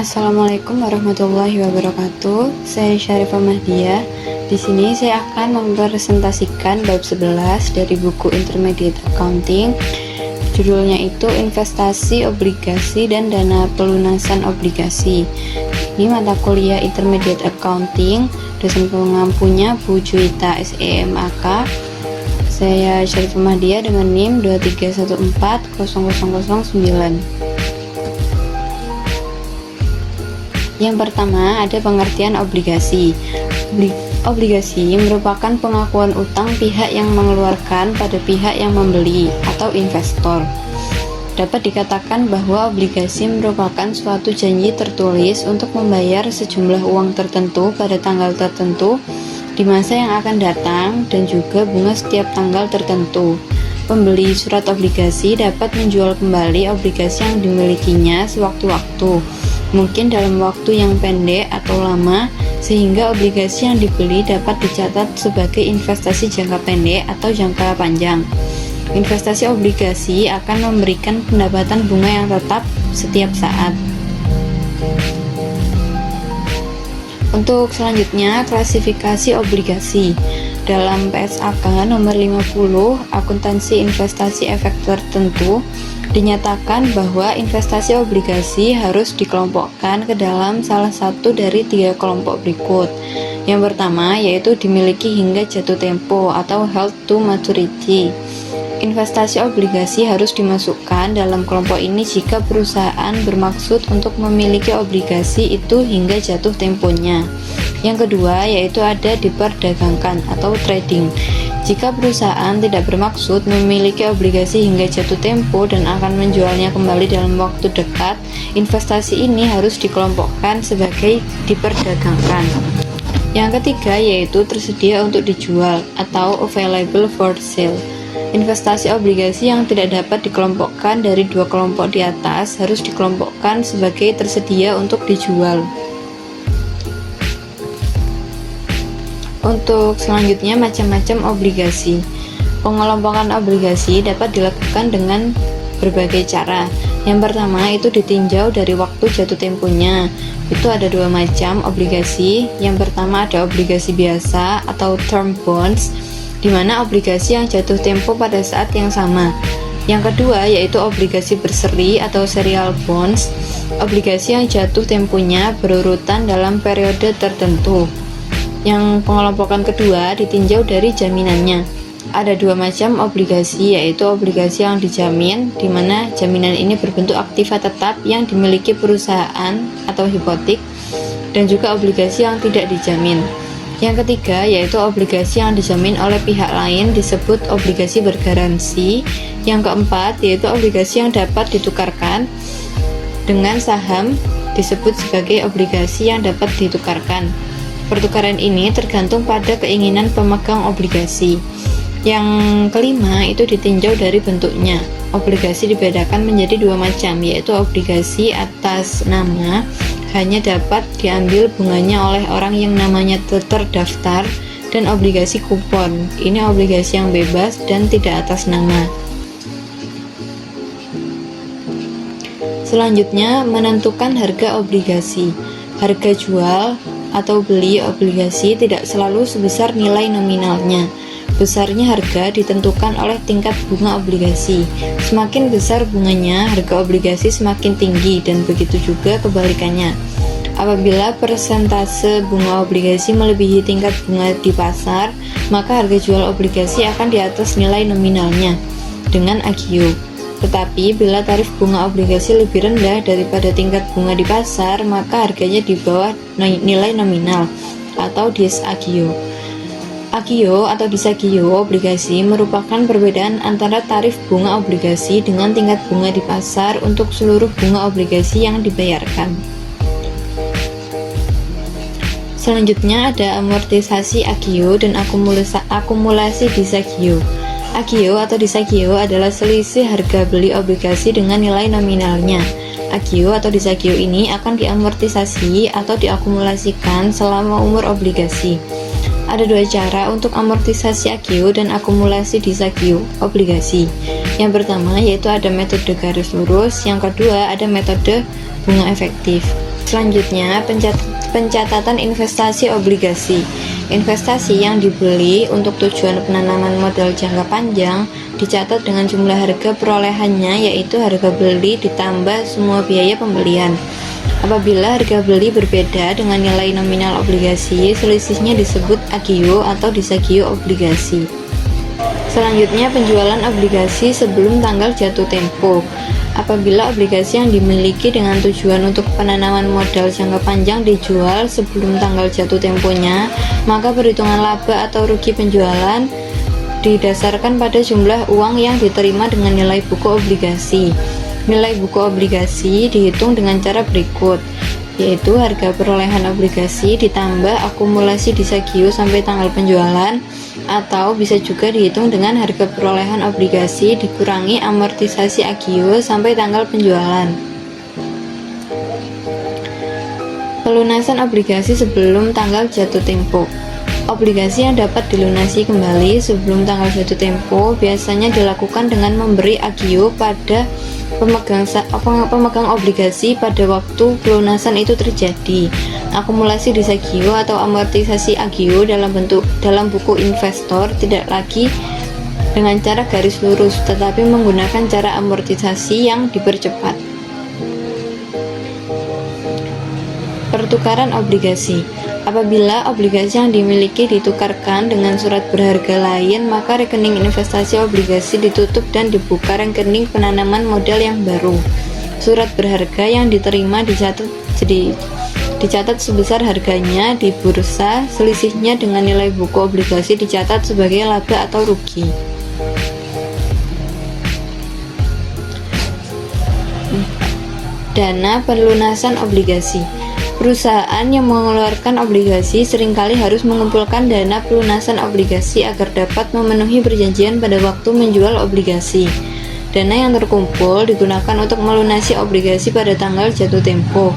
Assalamualaikum warahmatullahi wabarakatuh. Saya Syarifah Mahdiah. Di sini saya akan mempresentasikan bab 11 dari buku Intermediate Accounting. Judulnya itu Investasi Obligasi dan Dana Pelunasan Obligasi. Ini mata kuliah Intermediate Accounting. Dosen pengampunya Bu Juwita SEMAK. Saya Syarifah Mahdiah dengan NIM 231400009. Yang pertama ada pengertian obligasi. Obligasi merupakan pengakuan utang pihak yang mengeluarkan pada pihak yang membeli atau investor. Dapat dikatakan bahwa obligasi merupakan suatu janji tertulis untuk membayar sejumlah uang tertentu pada tanggal tertentu di masa yang akan datang dan juga bunga setiap tanggal tertentu. Pembeli surat obligasi dapat menjual kembali obligasi yang dimilikinya sewaktu-waktu, mungkin dalam waktu yang pendek atau lama, sehingga obligasi yang dibeli dapat dicatat sebagai investasi jangka pendek atau jangka panjang. Investasi obligasi akan memberikan pendapatan bunga yang tetap setiap saat. Untuk selanjutnya, klasifikasi obligasi. Dalam PSAK nomor 50, akuntansi investasi efek tertentu, dinyatakan bahwa investasi obligasi harus dikelompokkan ke dalam salah satu dari 3 kelompok berikut. Yang pertama yaitu dimiliki hingga jatuh tempo atau held to maturity. Investasi obligasi harus dimasukkan dalam kelompok ini jika perusahaan bermaksud untuk memiliki obligasi itu hingga jatuh temponya. Yang kedua yaitu ada diperdagangkan atau trading. Jika perusahaan tidak bermaksud memiliki obligasi hingga jatuh tempo dan akan menjualnya kembali dalam waktu dekat, investasi ini harus dikelompokkan sebagai diperdagangkan. Yang ketiga yaitu tersedia untuk dijual atau available for sale. Investasi obligasi yang tidak dapat dikelompokkan dari 2 kelompok di atas harus dikelompokkan sebagai tersedia untuk dijual. Untuk selanjutnya macam-macam obligasi. Pengelompokan obligasi dapat dilakukan dengan berbagai cara. Yang pertama itu ditinjau dari waktu jatuh temponya. Itu ada 2 macam obligasi. Yang pertama ada obligasi biasa atau term bonds, di mana obligasi yang jatuh tempo pada saat yang sama. Yang kedua yaitu obligasi berseri atau serial bonds, obligasi yang jatuh temponya berurutan dalam periode tertentu. Yang pengelompokan kedua ditinjau dari jaminannya. Ada 2 macam obligasi, yaitu obligasi yang dijamin, di mana jaminan ini berbentuk aktiva tetap yang dimiliki perusahaan atau hipotek, dan juga obligasi yang tidak dijamin. Yang ketiga yaitu obligasi yang dijamin oleh pihak lain disebut obligasi bergaransi. Yang keempat yaitu obligasi yang dapat ditukarkan dengan saham disebut sebagai obligasi yang dapat ditukarkan. Pertukaran ini tergantung pada keinginan pemegang obligasi. Yang kelima itu ditinjau dari bentuknya. Obligasi dibedakan menjadi 2 macam, yaitu obligasi atas nama, hanya dapat diambil bunganya oleh orang yang namanya terdaftar, dan obligasi kupon. Ini obligasi yang bebas dan tidak atas nama. Selanjutnya, menentukan harga obligasi. Harga jual atau beli obligasi tidak selalu sebesar nilai nominalnya. Besarnya harga ditentukan oleh tingkat bunga obligasi. Semakin besar bunganya, harga obligasi semakin tinggi, dan begitu juga kebalikannya. Apabila persentase bunga obligasi melebihi tingkat bunga di pasar, maka harga jual obligasi akan di atas nilai nominalnya dengan agio. Tetapi bila tarif bunga obligasi lebih rendah daripada tingkat bunga di pasar, maka harganya di bawah nilai nominal atau disagio. Agio atau disagio obligasi merupakan perbedaan antara tarif bunga obligasi dengan tingkat bunga di pasar untuk seluruh bunga obligasi yang dibayarkan. Selanjutnya ada amortisasi agio dan akumulasi disagio. Agio atau disagio adalah selisih harga beli obligasi dengan nilai nominalnya. Agio atau disagio ini akan diamortisasi atau diakumulasikan selama umur obligasi. Ada 2 cara untuk amortisasi agio dan akumulasi disagio obligasi. Yang pertama yaitu ada metode garis lurus, yang kedua ada metode bunga efektif. Selanjutnya, pencatatan investasi obligasi. Investasi yang dibeli untuk tujuan penanaman modal jangka panjang dicatat dengan jumlah harga perolehannya, yaitu harga beli ditambah semua biaya pembelian. Apabila harga beli berbeda dengan nilai nominal obligasi, selisihnya disebut agio atau disagio obligasi. Selanjutnya, penjualan obligasi sebelum tanggal jatuh tempo. Apabila obligasi yang dimiliki dengan tujuan untuk penanaman modal jangka panjang dijual sebelum tanggal jatuh temponya, maka perhitungan laba atau rugi penjualan didasarkan pada jumlah uang yang diterima dengan nilai buku obligasi. Nilai buku obligasi dihitung dengan cara berikut, yaitu harga perolehan obligasi ditambah akumulasi disagio sampai tanggal penjualan, atau bisa juga dihitung dengan harga perolehan obligasi dikurangi amortisasi agio sampai tanggal penjualan. Pelunasan obligasi sebelum tanggal jatuh tempo. Obligasi yang dapat dilunasi kembali sebelum tanggal jatuh tempo biasanya dilakukan dengan memberi agio pada pemegang obligasi pada waktu pelunasan itu terjadi. Akumulasi disagio atau amortisasi agio dalam buku investor tidak lagi dengan cara garis lurus, tetapi menggunakan cara amortisasi yang dipercepat. Pertukaran obligasi. Apabila obligasi yang dimiliki ditukarkan dengan surat berharga lain, maka rekening investasi obligasi ditutup dan dibuka rekening penanaman modal yang baru. Surat berharga yang diterima dicatat sebesar harganya di bursa, selisihnya dengan nilai buku obligasi dicatat sebagai laba atau rugi. Dana pelunasan obligasi. Perusahaan yang mengeluarkan obligasi seringkali harus mengumpulkan dana pelunasan obligasi agar dapat memenuhi perjanjian pada waktu menjual obligasi. Dana yang terkumpul digunakan untuk melunasi obligasi pada tanggal jatuh tempo.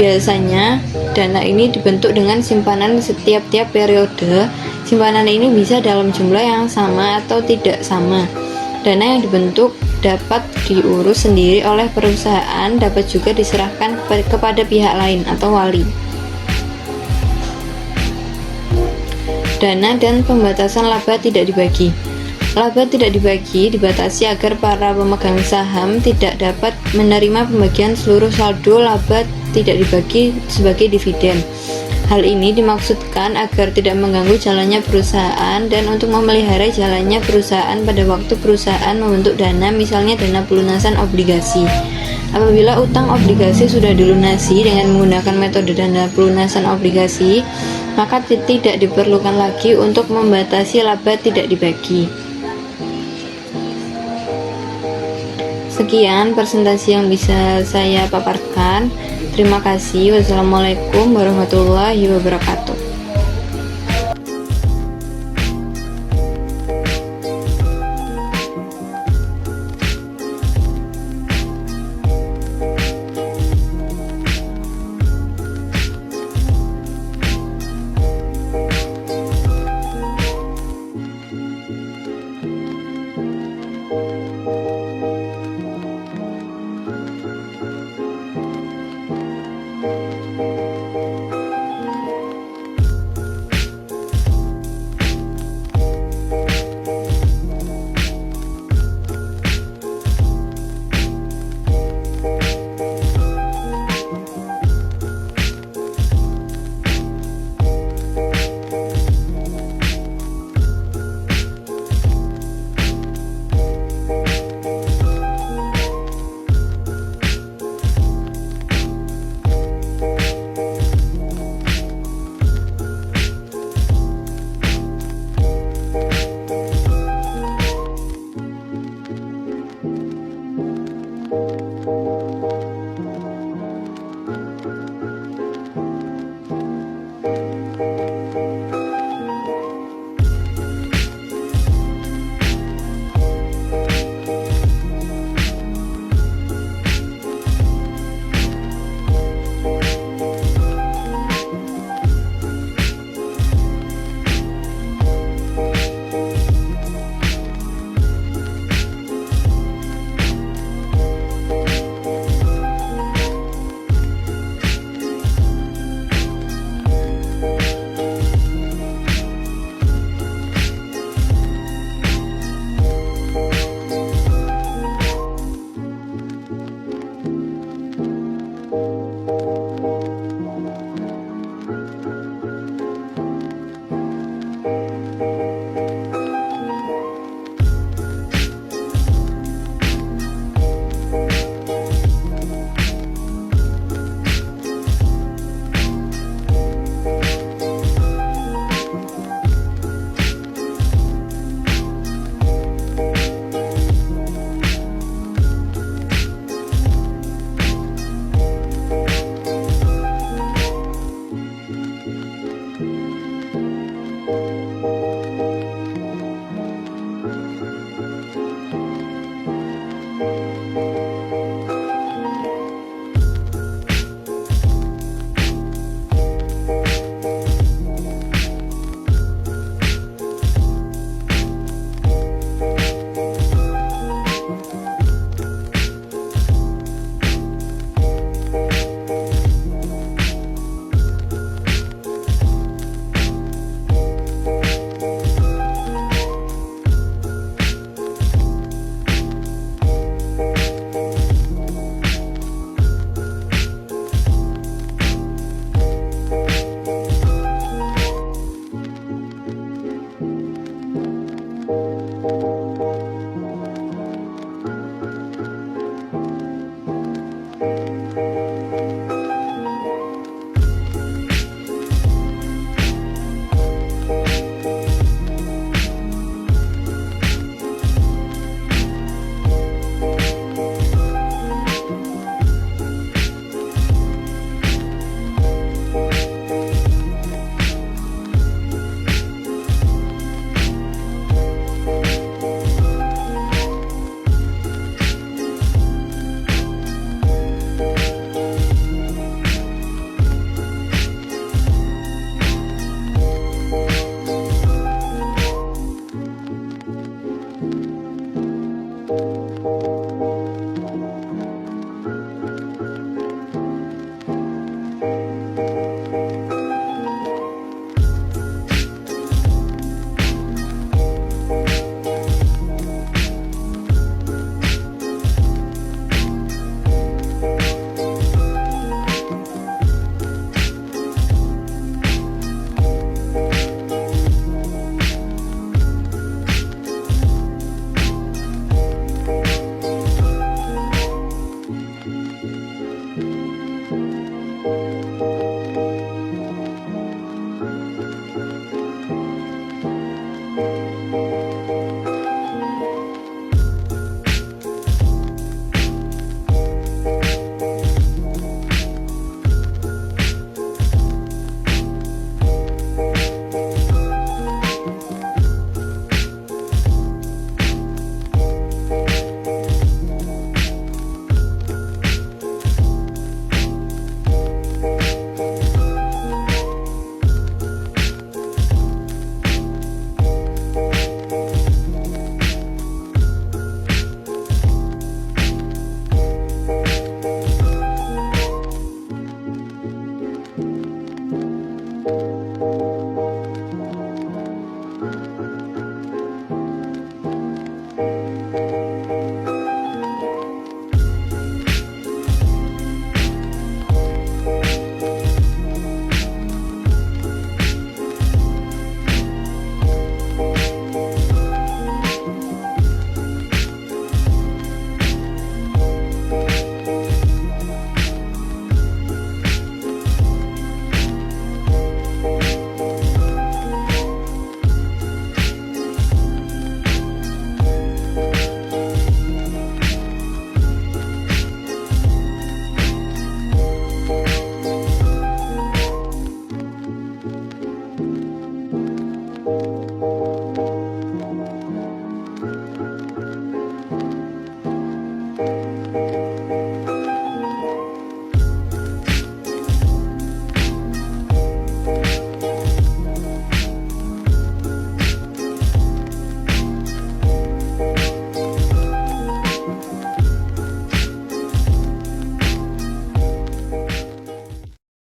Biasanya, dana ini dibentuk dengan simpanan setiap-tiap periode. Simpanan ini bisa dalam jumlah yang sama atau tidak sama. Dana yang dibentuk dapat diurus sendiri oleh perusahaan, dapat juga diserahkan kepada pihak lain atau wali. Dana dan pembatasan laba tidak dibagi. Laba tidak dibagi dibatasi agar para pemegang saham tidak dapat menerima pembagian seluruh saldo laba tidak dibagi sebagai dividen. Hal ini dimaksudkan agar tidak mengganggu jalannya perusahaan dan untuk memelihara jalannya perusahaan pada waktu perusahaan membentuk dana, misalnya dana pelunasan obligasi. Apabila utang obligasi sudah dilunasi dengan menggunakan metode dana pelunasan obligasi, maka tidak diperlukan lagi untuk membatasi laba tidak dibagi. Sekian presentasi yang bisa saya paparkan. Terima kasih. Wassalamualaikum warahmatullahi wabarakatuh.